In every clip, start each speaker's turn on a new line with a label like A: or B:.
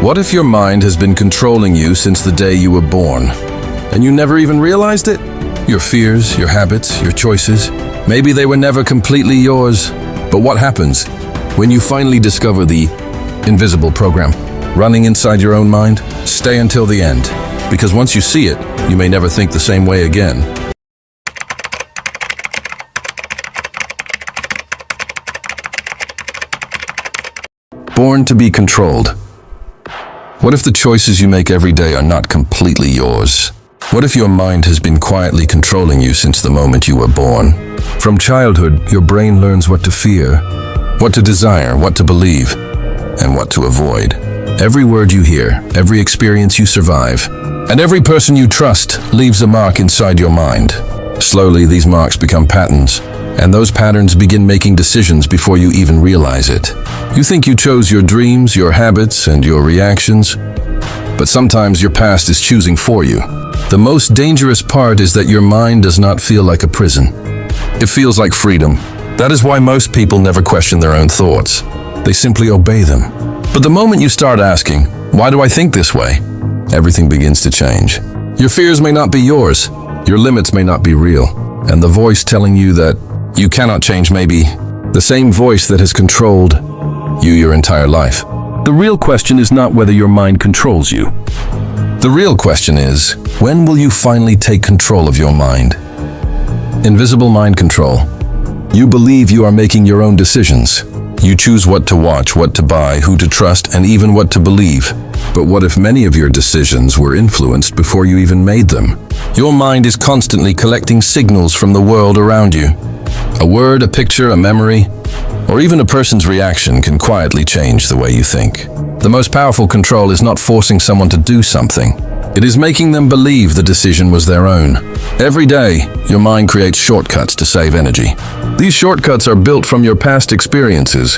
A: What if your mind has been controlling you since the day you were born, and you never even realized it? Your fears, your habits, your choices, maybe they were never completely yours. But what happens when you finally discover the invisible program running inside your own mind? Stay until the end, because once you see it, you may never think the same way again. Born to be controlled. What if the choices you make every day are not completely yours? What if your mind has been quietly controlling you since the moment you were born? From childhood, your brain learns what to fear, what to desire, what to believe, and what to avoid. Every word you hear, every experience you survive, and every person you trust leaves a mark inside your mind. Slowly, these marks become patterns, and those patterns begin making decisions before you even realize it. You think you chose your dreams, your habits, and your reactions, but sometimes your past is choosing for you. The most dangerous part is that your mind does not feel like a prison. It feels like freedom. That is why most people never question their own thoughts. They simply obey them. But the moment you start asking, why do I think this way? Everything begins to change. Your fears may not be yours. Your limits may not be real. And the voice telling you that you cannot change may be the same voice that has controlled you your entire life. The real question is not whether your mind controls you. The real question is, when will you finally take control of your mind? Invisible mind control. You believe you are making your own decisions. You choose what to watch, what to buy, who to trust, and even what to believe. But what if many of your decisions were influenced before you even made them? Your mind is constantly collecting signals from the world around you. A word, a picture, a memory, or even a person's reaction can quietly change the way you think. The most powerful control is not forcing someone to do something. It is making them believe the decision was their own. Every day, your mind creates shortcuts to save energy. These shortcuts are built from your past experiences,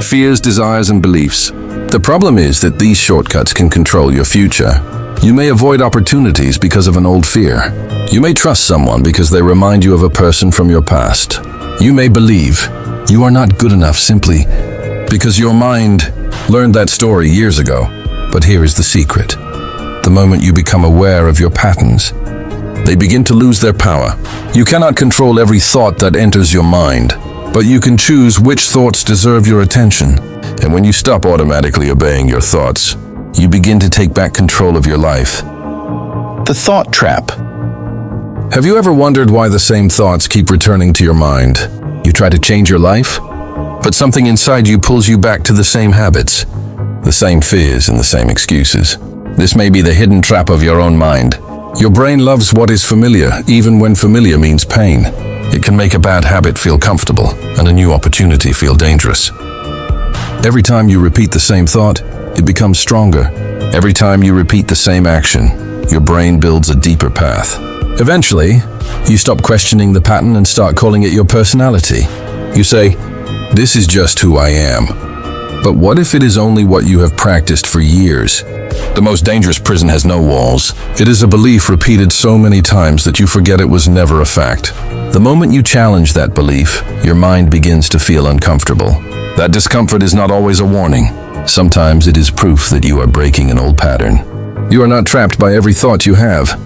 A: fears, desires, and beliefs. The problem is that these shortcuts can control your future. You may avoid opportunities because of an old fear. You may trust someone because they remind you of a person from your past. You may believe you are not good enough simply because your mind learned that story years ago. But here is the secret. The moment you become aware of your patterns, they begin to lose their power. You cannot control every thought that enters your mind, but you can choose which thoughts deserve your attention. And when you stop automatically obeying your thoughts, you begin to take back control of your life. The thought trap. Have you ever wondered why the same thoughts keep returning to your mind? You try to change your life, but something inside you pulls you back to the same habits, the same fears, and the same excuses. This may be the hidden trap of your own mind. Your brain loves what is familiar, even when familiar means pain. It can make a bad habit feel comfortable and a new opportunity feel dangerous. Every time you repeat the same thought, it becomes stronger. Every time you repeat the same action, your brain builds a deeper path. Eventually, you stop questioning the pattern and start calling it your personality. You say, "This is just who I am." But what if it is only what you have practiced for years? The most dangerous prison has no walls. It is a belief repeated so many times that you forget it was never a fact. The moment you challenge that belief, your mind begins to feel uncomfortable. That discomfort is not always a warning. Sometimes it is proof that you are breaking an old pattern. You are not trapped by every thought you have.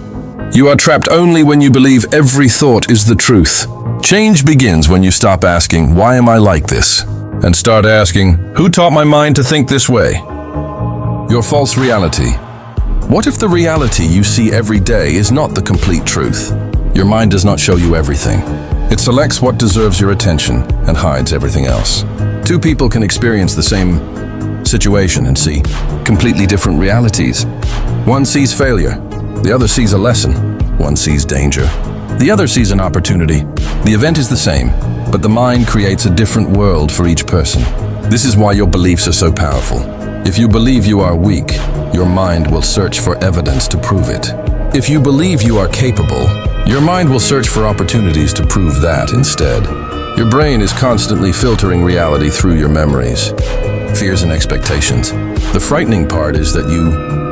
A: You are trapped only when you believe every thought is the truth. Change begins when you stop asking, "Why am I like this?" and start asking, "Who taught my mind to think this way?" Your false reality. What if the reality you see every day is not the complete truth? Your mind does not show you everything. It selects what deserves your attention and hides everything else. Two people can experience the same situation and see completely different realities. One sees failure, the other sees a lesson. One sees danger, the other sees an opportunity. The event is the same, but the mind creates a different world for each person. This is why your beliefs are so powerful. If you believe you are weak, your mind will search for evidence to prove it. If you believe you are capable, your mind will search for opportunities to prove that instead. Your brain is constantly filtering reality through your memories, fears, and expectations. The frightening part is that you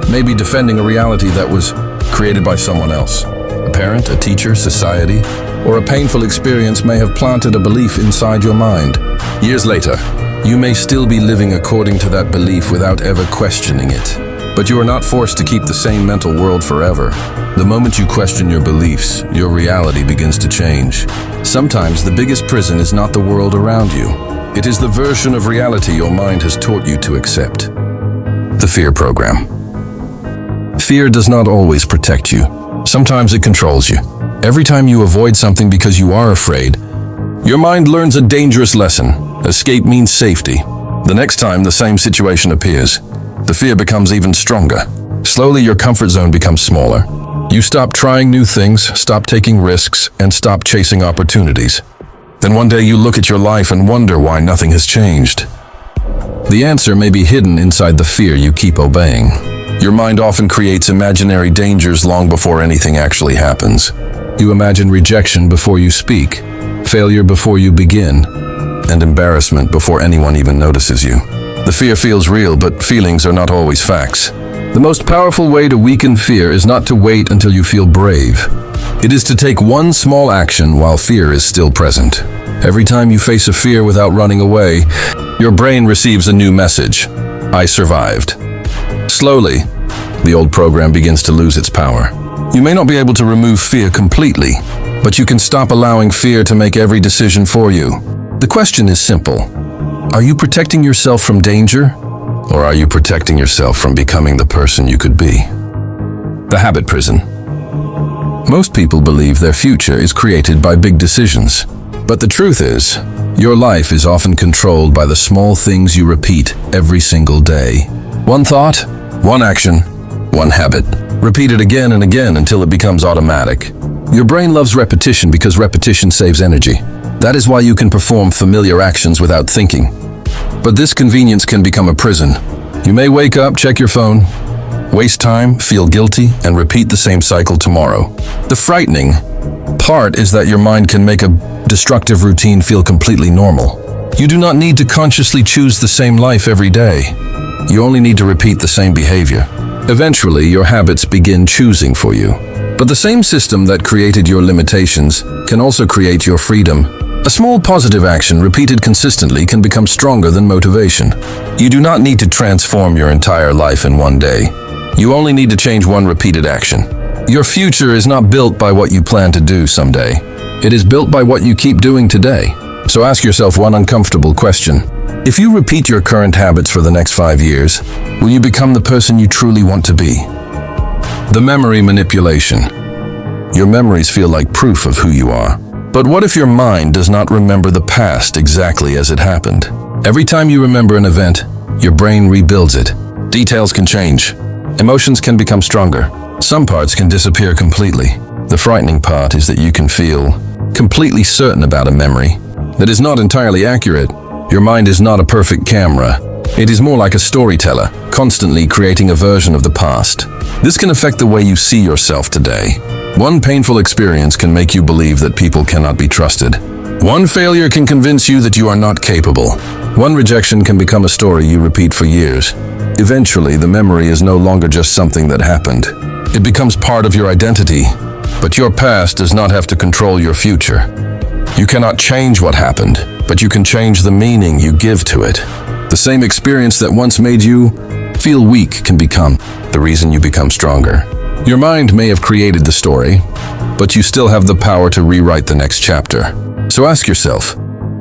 A: may be defending a reality that was created by someone else. A parent, a teacher, society, or a painful experience may have planted a belief inside your mind. Years later, You may still be living according to that belief without ever questioning it. But you are not forced to keep the same mental world forever. The moment you question your beliefs, your reality begins to change. Sometimes the biggest prison is not the world around you. It is the version of reality your mind has taught you to accept. The fear program. Fear does not always protect you. Sometimes it controls you. Every time you avoid something because you are afraid, your mind learns a dangerous lesson. Escape means safety. The next time the same situation appears, the fear becomes even stronger. Slowly, your comfort zone becomes smaller. You stop trying new things, stop taking risks, and stop chasing opportunities. Then one day you look at your life and wonder why nothing has changed. The answer may be hidden inside the fear you keep obeying. Your mind often creates imaginary dangers long before anything actually happens. You imagine rejection before you speak, failure before you begin, and embarrassment before anyone even notices you. The fear feels real, but feelings are not always facts. The most powerful way to weaken fear is not to wait until you feel brave. It is to take one small action while fear is still present. Every time you face a fear without running away, your brain receives a new message. I survived. Slowly, the old program begins to lose its power. You may not be able to remove fear completely, but you can stop allowing fear to make every decision for you. The question is simple. Are you protecting yourself from danger, or are you protecting yourself from becoming the person you could be? The habit prison. Most people believe their future is created by big decisions. But the truth is, your life is often controlled by the small things you repeat every single day. One thought, one action, one habit. Repeat it again and again until it becomes automatic. Your brain loves repetition because repetition saves energy. That is why you can perform familiar actions without thinking. But this convenience can become a prison. You may wake up, check your phone, waste time, feel guilty, and repeat the same cycle tomorrow. The frightening part is that your mind can make a destructive routine feel completely normal. You do not need to consciously choose the same life every day. You only need to repeat the same behavior. Eventually, your habits begin choosing for you. But the same system that created your limitations can also create your freedom. A small positive action repeated consistently can become stronger than motivation. You do not need to transform your entire life in one day. You only need to change one repeated action. Your future is not built by what you plan to do someday. It is built by what you keep doing today. So ask yourself one uncomfortable question. If you repeat your current habits for the next 5 years, will you become the person you truly want to be? The memory manipulation. Your memories feel like proof of who you are. But what if your mind does not remember the past exactly as it happened? Every time you remember an event, your brain rebuilds it. Details can change. Emotions can become stronger. Some parts can disappear completely. The frightening part is that you can feel completely certain about a memory that is not entirely accurate. Your mind is not a perfect camera. It is more like a storyteller, constantly creating a version of the past. This can affect the way you see yourself today. One painful experience can make you believe that people cannot be trusted. One failure can convince you that you are not capable. One rejection can become a story you repeat for years. Eventually, the memory is no longer just something that happened. It becomes part of your identity. But your past does not have to control your future. You cannot change what happened, but you can change the meaning you give to it. The same experience that once made you feel weak can become the reason you become stronger. Your mind may have created the story, but you still have the power to rewrite the next chapter. So ask yourself,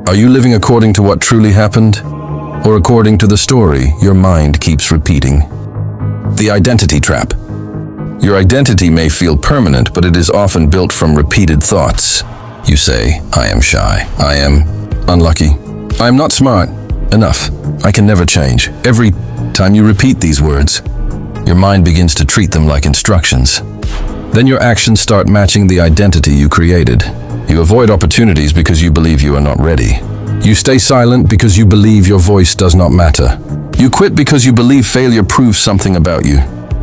A: are you living according to what truly happened, or according to the story your mind keeps repeating? The identity trap. Your identity may feel permanent, but it is often built from repeated thoughts. You say, I am shy, I am unlucky, I am not smart enough, I can never change. Every time you repeat these words, your mind begins to treat them like instructions. Then your actions start matching the identity you created. You avoid opportunities because you believe you are not ready. You stay silent because you believe your voice does not matter. You quit because you believe failure proves something about you.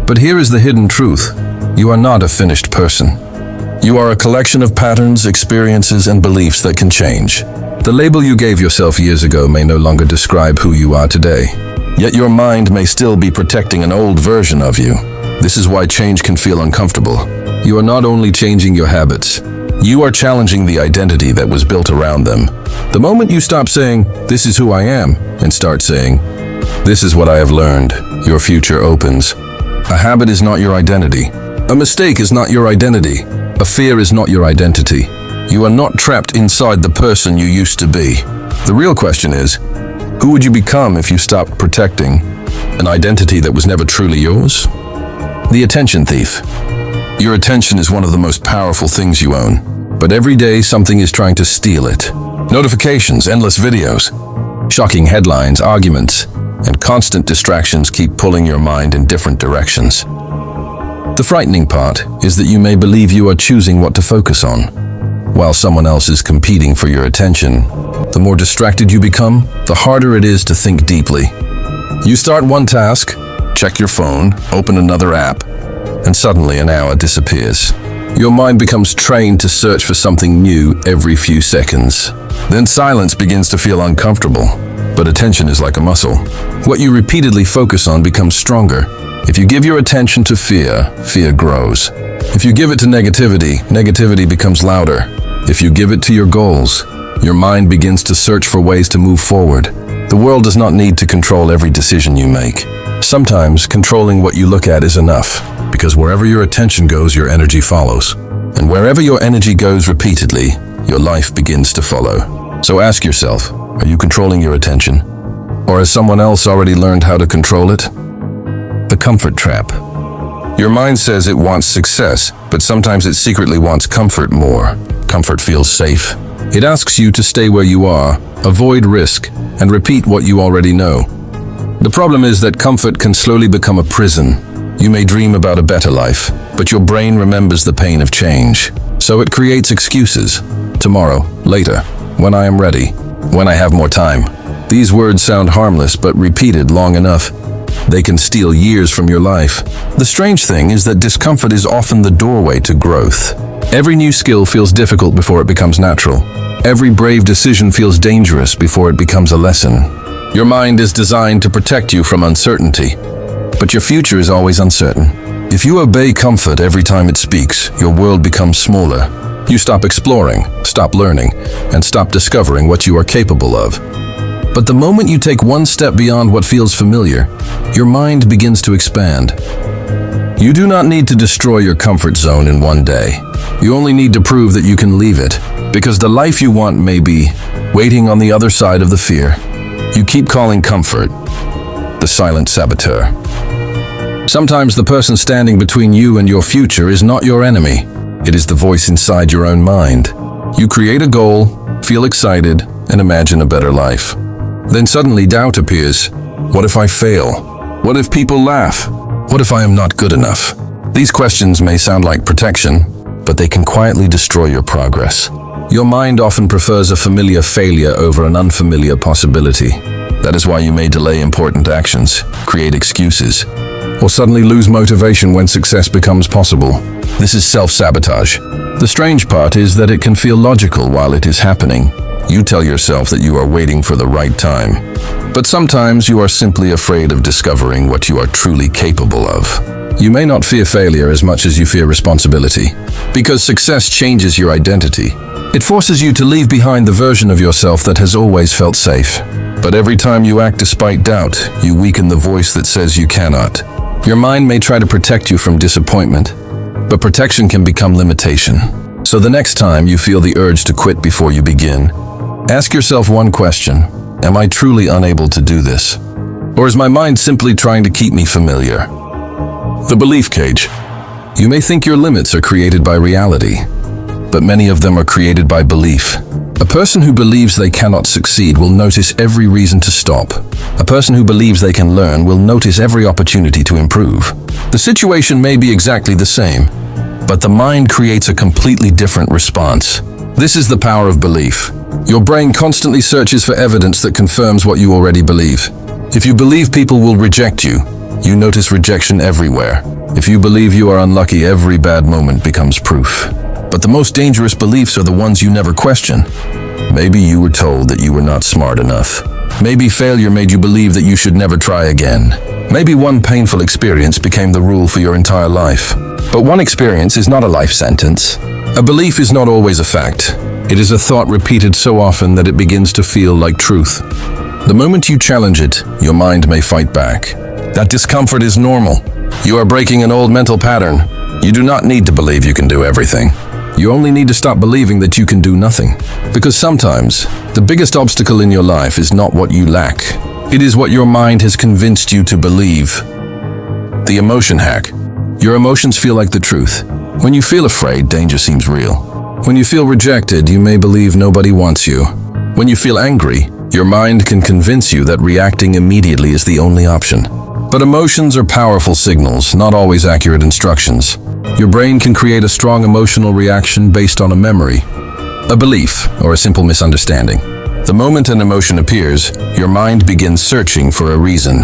A: But here is the hidden truth. You are not a finished person. You are a collection of patterns, experiences, and beliefs that can change. The label you gave yourself years ago may no longer describe who you are today. Yet your mind may still be protecting an old version of you. This is why change can feel uncomfortable. You are not only changing your habits, you are challenging the identity that was built around them. The moment you stop saying, "This is who I am," and start saying, "This is what I have learned," your future opens. A habit is not your identity. A mistake is not your identity. A fear is not your identity. You are not trapped inside the person you used to be. The real question is, who would you become if you stopped protecting an identity that was never truly yours? The attention thief. Your attention is one of the most powerful things you own, but every day something is trying to steal it. Notifications, endless videos, shocking headlines, arguments, and constant distractions keep pulling your mind in different directions. The frightening part is that you may believe you are choosing what to focus on, while someone else is competing for your attention. The more distracted you become, the harder it is to think deeply. You start one task, check your phone, open another app, and suddenly an hour disappears. Your mind becomes trained to search for something new every few seconds. Then silence begins to feel uncomfortable, but attention is like a muscle. What you repeatedly focus on becomes stronger. If you give your attention to fear, fear grows. If you give it to negativity, negativity becomes louder. If you give it to your goals, your mind begins to search for ways to move forward. The world does not need to control every decision you make. Sometimes controlling what you look at is enough, because wherever your attention goes, your energy follows. And wherever your energy goes repeatedly, your life begins to follow. So ask yourself, are you controlling your attention? Or has someone else already learned how to control it? The comfort trap. Your mind says it wants success, but sometimes it secretly wants comfort more. Comfort feels safe. It asks you to stay where you are, avoid risk, and repeat what you already know. The problem is that comfort can slowly become a prison. You may dream about a better life, but your brain remembers the pain of change. So it creates excuses. Tomorrow, later, when I am ready, when I have more time. These words sound harmless, but repeated long enough, they can steal years from your life. The strange thing is that discomfort is often the doorway to growth. Every new skill feels difficult before it becomes natural. Every brave decision feels dangerous before it becomes a lesson. Your mind is designed to protect you from uncertainty, but your future is always uncertain. If you obey comfort every time it speaks, your world becomes smaller. You stop exploring, stop learning, and stop discovering what you are capable of. But the moment you take one step beyond what feels familiar, your mind begins to expand. You do not need to destroy your comfort zone in one day. You only need to prove that you can leave it, because the life you want may be waiting on the other side of the fear you keep calling comfort, the silent saboteur. Sometimes the person standing between you and your future is not your enemy. It is the voice inside your own mind. You create a goal, feel excited, and imagine a better life. Then suddenly doubt appears. What if I fail? What if people laugh? What if I am not good enough? These questions may sound like protection, but they can quietly destroy your progress. Your mind often prefers a familiar failure over an unfamiliar possibility. That is why you may delay important actions, create excuses, or suddenly lose motivation when success becomes possible. This is self-sabotage. The strange part is that it can feel logical while it is happening. You tell yourself that you are waiting for the right time. But sometimes you are simply afraid of discovering what you are truly capable of. You may not fear failure as much as you fear responsibility, because success changes your identity. It forces you to leave behind the version of yourself that has always felt safe. But every time you act despite doubt, you weaken the voice that says you cannot. Your mind may try to protect you from disappointment, but protection can become limitation. So the next time you feel the urge to quit before you begin, ask yourself one question: am I truly unable to do this? Or is my mind simply trying to keep me familiar? The belief cage. You may think your limits are created by reality, but many of them are created by belief. A person who believes they cannot succeed will notice every reason to stop. A person who believes they can learn will notice every opportunity to improve. The situation may be exactly the same, but the mind creates a completely different response. This is the power of belief. Your brain constantly searches for evidence that confirms what you already believe. If you believe people will reject you, you notice rejection everywhere. If you believe you are unlucky, every bad moment becomes proof. But the most dangerous beliefs are the ones you never question. Maybe you were told that you were not smart enough. Maybe failure made you believe that you should never try again. Maybe one painful experience became the rule for your entire life. But one experience is not a life sentence. A belief is not always a fact. It is a thought repeated so often that it begins to feel like truth. The moment you challenge it, your mind may fight back. That discomfort is normal. You are breaking an old mental pattern. You do not need to believe you can do everything. You only need to stop believing that you can do nothing. Because sometimes, the biggest obstacle in your life is not what you lack. It is what your mind has convinced you to believe. The emotion hack. Your emotions feel like the truth. When you feel afraid, danger seems real. When you feel rejected, you may believe nobody wants you. When you feel angry, your mind can convince you that reacting immediately is the only option. But emotions are powerful signals, not always accurate instructions. Your brain can create a strong emotional reaction based on a memory, a belief, or a simple misunderstanding. The moment an emotion appears, your mind begins searching for a reason.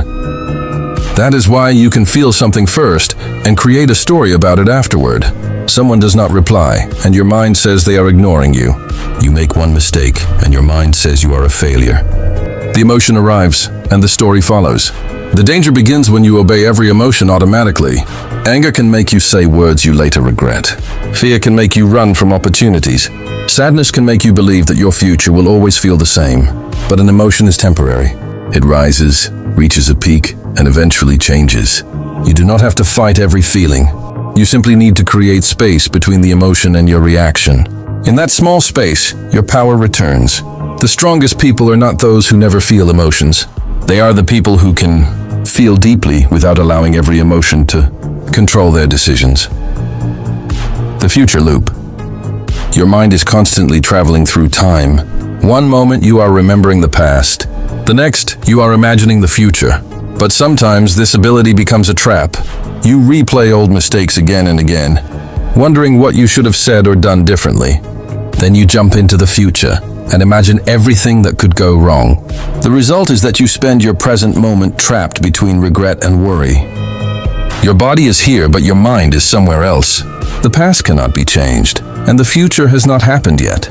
A: That is why you can feel something first and create a story about it afterward. Someone does not reply, and your mind says they are ignoring you. You make one mistake, and your mind says you are a failure. The emotion arrives, and the story follows. The danger begins when you obey every emotion automatically. Anger can make you say words you later regret. Fear can make you run from opportunities. Sadness can make you believe that your future will always feel the same. But an emotion is temporary. It rises, reaches a peak, and eventually changes. You do not have to fight every feeling. You simply need to create space between the emotion and your reaction. In that small space, your power returns. The strongest people are not those who never feel emotions. They are the people who can feel deeply without allowing every emotion to control their decisions. The future loop. Your mind is constantly traveling through time. One moment you are remembering the past. The next, you are imagining the future. But sometimes this ability becomes a trap. You replay old mistakes again and again, wondering what you should have said or done differently. Then you jump into the future and imagine everything that could go wrong. The result is that you spend your present moment trapped between regret and worry. Your body is here, but your mind is somewhere else. The past cannot be changed, and the future has not happened yet.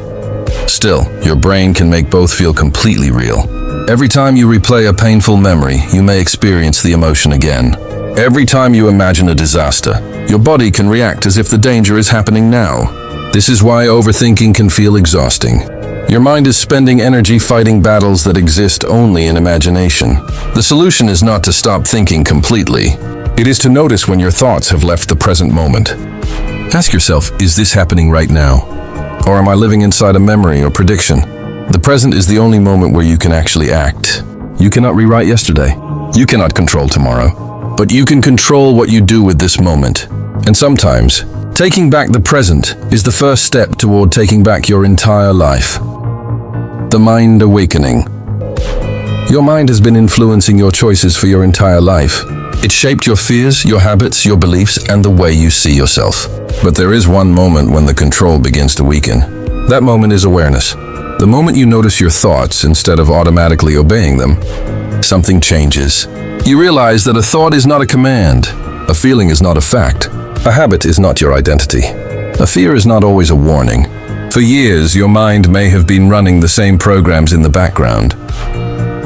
A: Still, your brain can make both feel completely real. Every time you replay a painful memory, you may experience the emotion again. Every time you imagine a disaster, your body can react as if the danger is happening now. This is why overthinking can feel exhausting. Your mind is spending energy fighting battles that exist only in imagination. The solution is not to stop thinking completely. It is to notice when your thoughts have left the present moment. Ask yourself, is this happening right now? Or am I living inside a memory or prediction? The present is the only moment where you can actually act. You cannot rewrite yesterday. You cannot control tomorrow. But you can control what you do with this moment. And sometimes, taking back the present is the first step toward taking back your entire life. The mind awakening. Your mind has been influencing your choices for your entire life. It shaped your fears, your habits, your beliefs, and the way you see yourself. But there is one moment when the control begins to weaken. That moment is awareness. The moment you notice your thoughts instead of automatically obeying them, something changes. You realize that a thought is not a command, a feeling is not a fact, a habit is not your identity, a fear is not always a warning. For years, your mind may have been running the same programs in the background.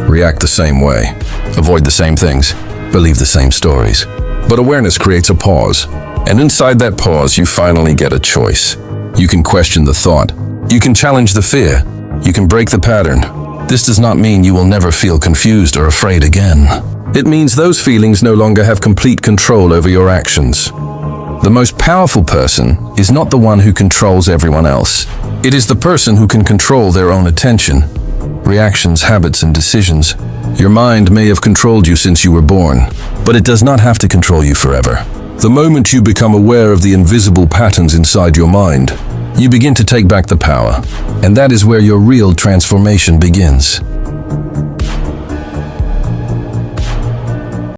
A: React the same way, avoid the same things, believe the same stories. But awareness creates a pause, and inside that pause, you finally get a choice. You can question the thought, you can challenge the fear, you can break the pattern. This does not mean you will never feel confused or afraid again. It means those feelings no longer have complete control over your actions. The most powerful person is not the one who controls everyone else. It is the person who can control their own attention, reactions, habits, and decisions. Your mind may have controlled you since you were born, but it does not have to control you forever. The moment you become aware of the invisible patterns inside your mind, you begin to take back the power, and that is where your real transformation begins.